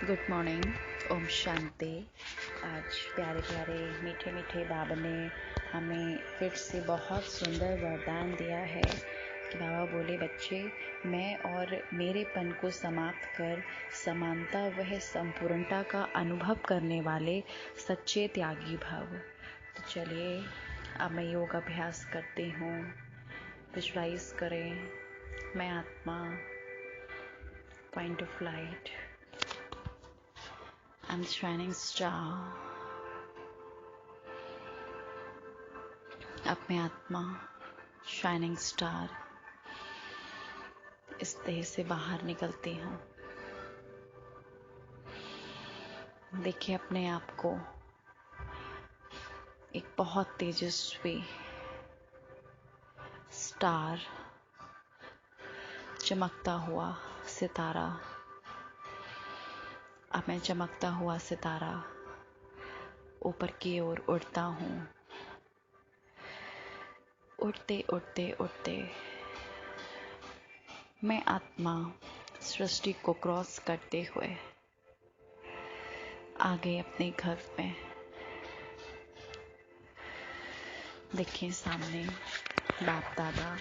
Good morning. Om Shanti. आज प्यारे प्यारे मीठे मीठे बाबा ने हमें फिर से बहुत सुंदर वरदान दिया है कि बाबा बोले, बच्चे, मैं और मेरेपन को समाप्त कर समानता वह संपूर्णता का अनुभव करने वाले सच्चे त्यागी भव। तो चलिए अब मैं योग अभ्यास करती हूँ। विजुअलाइज करें, मैं आत्मा, point of light, I'm the shining star। अब मैं आत्मा, शाइनिंग स्टार, इस देह से बाहर निकलती हूँ। देखिए अपने आप को एक बहुत तेजस्वी स्टार, चमकता हुआ सितारा। अब मैं चमकता हुआ सितारा ऊपर की ओर उड़ता हूँ। उड़ते उड़ते उड़ते मैं आत्मा सृष्टि को क्रॉस करते हुए आ गए अपने घर में। देखिए सामने बाप दादा,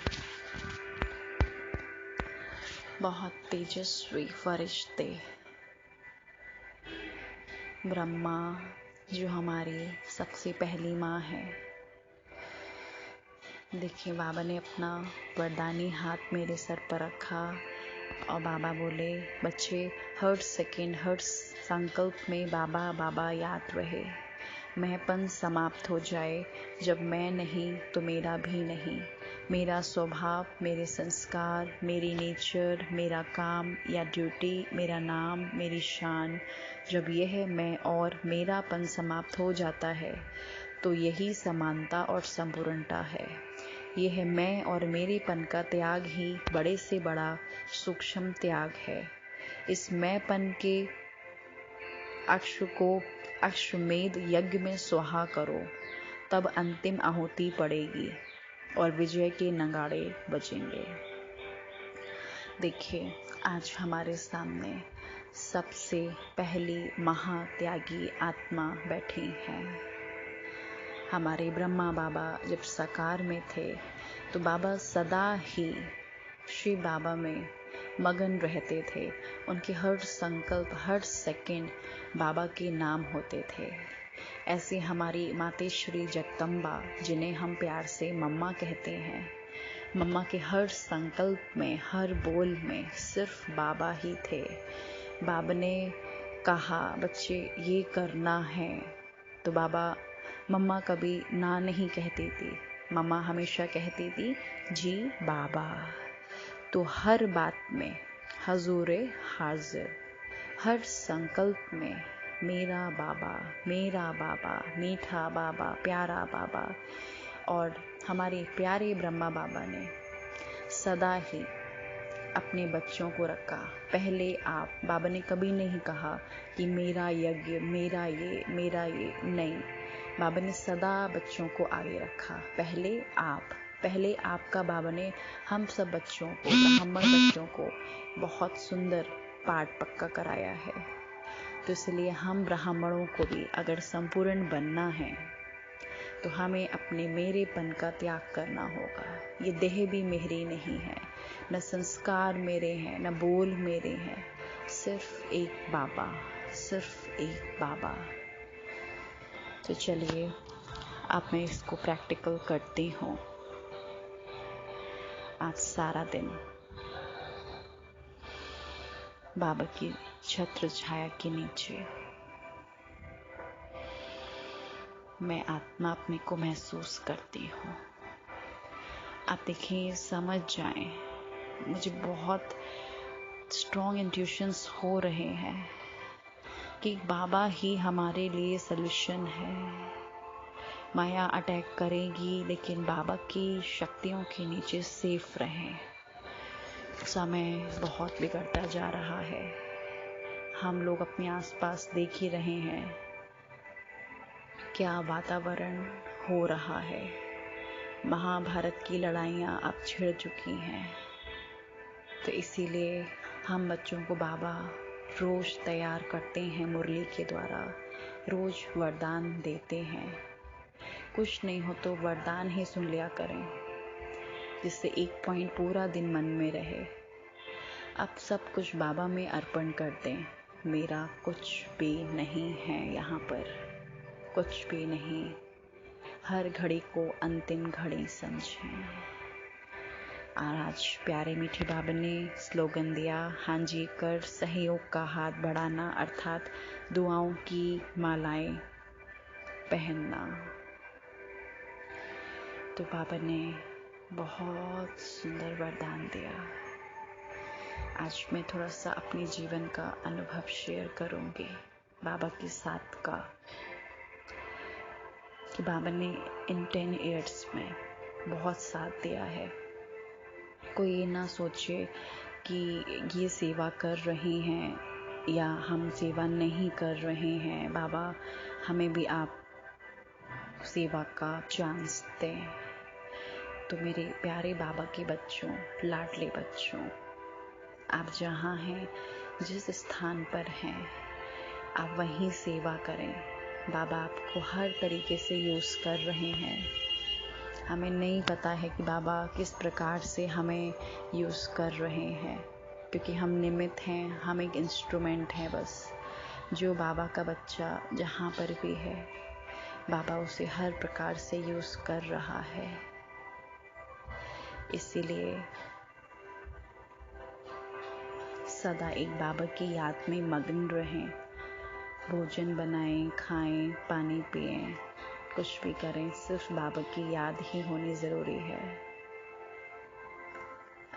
बहुत तेजस्वी फरिश्ते, ब्रह्मा जो हमारी सबसे पहली माँ है। देखिए बाबा ने अपना वरदानी हाथ मेरे सर पर रखा और बाबा बोले, बच्चे, हर सेकंड, हर संकल्प में बाबा बाबा याद रहे। मैंपन समाप्त हो जाए। जब मैं नहीं तो मेरा भी नहीं। मेरा स्वभाव, मेरे संस्कार, मेरी नेचर, मेरा काम या ड्यूटी, मेरा नाम, मेरी शान, जब यह मैं और मेरापन समाप्त हो जाता है तो यही समानता और संपूर्णता है। यह मैं और मेरेपन का त्याग ही बड़े से बड़ा सूक्ष्म त्याग है। इस मैंपन के अक्ष को अश्वमेध यज्ञ में स्वाहा करो, तब अंतिम आहुति पड़ेगी और विजय के नगाड़े बजेंगे। देखिए आज हमारे सामने सबसे पहली महात्यागी आत्मा बैठी है। हमारे ब्रह्मा बाबा जब साकार में थे तो बाबा सदा ही श्री बाबा में मगन रहते थे। उनके हर संकल्प, हर सेकंड बाबा के नाम होते थे। ऐसे हमारी मातेश्वरी जगदम्बा, जिन्हें हम प्यार से मम्मा कहते हैं, मम्मा के हर संकल्प में, हर बोल में सिर्फ बाबा ही थे। बाबा ने कहा, बच्चे ये करना है, तो बाबा मम्मा कभी ना नहीं कहती थी। मम्मा हमेशा कहती थी, जी बाबा। तो हर बात में हजूरे हाजिर, हर संकल्प में मेरा बाबा, मेरा बाबा, मीठा बाबा, प्यारा बाबा। और हमारे प्यारे ब्रह्मा बाबा ने सदा ही अपने बच्चों को रखा। पहले आप। बाबा ने कभी नहीं कहा कि मेरा यज्ञ, मेरा ये, मेरा ये, नहीं। बाबा ने सदा बच्चों को आगे रखा। पहले आप, पहले आपका बाबा ने हम सब बच्चों को, ब्राह्मण बच्चों को बहुत सुंदर पाठ पक्का कराया है। तो इसलिए हम ब्राह्मणों को भी अगर संपूर्ण बनना है तो हमें अपने मेरेपन का त्याग करना होगा। ये देह भी मेरी नहीं है, न संस्कार मेरे हैं, न बोल मेरे हैं, सिर्फ एक बाबा, सिर्फ एक बाबा। तो चलिए अब मैं इसको प्रैक्टिकल करती हूँ। आज सारा दिन बाबा की छत्र छाया के नीचे मैं आत्मा अपने को महसूस करती हूँ। आप देखिए, समझ जाएं, मुझे बहुत स्ट्रॉन्ग इंट्यूशंस हो रहे हैं कि बाबा ही हमारे लिए सल्यूशन है। माया अटैक करेगी, लेकिन बाबा की शक्तियों के नीचे सेफ रहें। समय बहुत बिगड़ता जा रहा है। हम लोग अपने आसपास देख ही रहे हैं क्या वातावरण हो रहा है। महाभारत की लड़ाइयाँ अब छिड़ चुकी हैं। तो इसीलिए हम बच्चों को बाबा रोज तैयार करते हैं मुरली के द्वारा, रोज वरदान देते हैं। कुछ नहीं हो तो वरदान ही सुन लिया करें, जिससे एक पॉइंट पूरा दिन मन में रहे। अब सब कुछ बाबा में अर्पण कर दें। मेरा कुछ भी नहीं है यहाँ पर, कुछ भी नहीं। हर घड़ी को अंतिम घड़ी समझें। और आज प्यारे मीठे बाबा ने स्लोगन दिया, हाँ जी कर सहयोग का हाथ बढ़ाना, अर्थात दुआओं की मालाएं पहनना। तो बाबा ने बहुत सुंदर वरदान दिया। आज मैं थोड़ा सा अपने जीवन का अनुभव शेयर करूंगी बाबा के साथ का, कि बाबा ने इन 10 इयर्स में बहुत साथ दिया है। कोई ये ना सोचे कि ये सेवा कर रहे हैं या हम सेवा नहीं कर रहे हैं, बाबा हमें भी आप सेवा का चांस दें। तो मेरे प्यारे बाबा के बच्चों, लाडले बच्चों, आप जहाँ हैं, जिस स्थान पर हैं, आप वहीं सेवा करें। बाबा आपको हर तरीके से यूज़ कर रहे हैं। हमें नहीं पता है कि बाबा किस प्रकार से हमें यूज़ कर रहे हैं, क्योंकि हम निमित्त हैं, हम एक इंस्ट्रूमेंट हैं बस। जो बाबा का बच्चा जहाँ पर भी है, बाबा उसे हर प्रकार से यूज़ कर रहा है। इसीलिए सदा एक बाबा की याद में मग्न रहें। भोजन बनाएं, खाएं, पानी पिएं, कुछ भी करें, सिर्फ बाबा की याद ही होनी ज़रूरी है।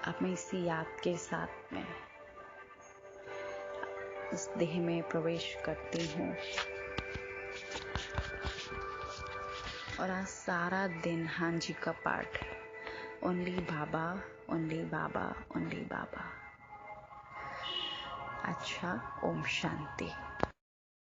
अब मैं इसी याद के साथ में इस देह में प्रवेश करती हूँ। और आज सारा दिन हाँ जी का पाठ, ओनली बाबा, ओनली बाबा, ओनली बाबा। अच्छा, ओम शांति।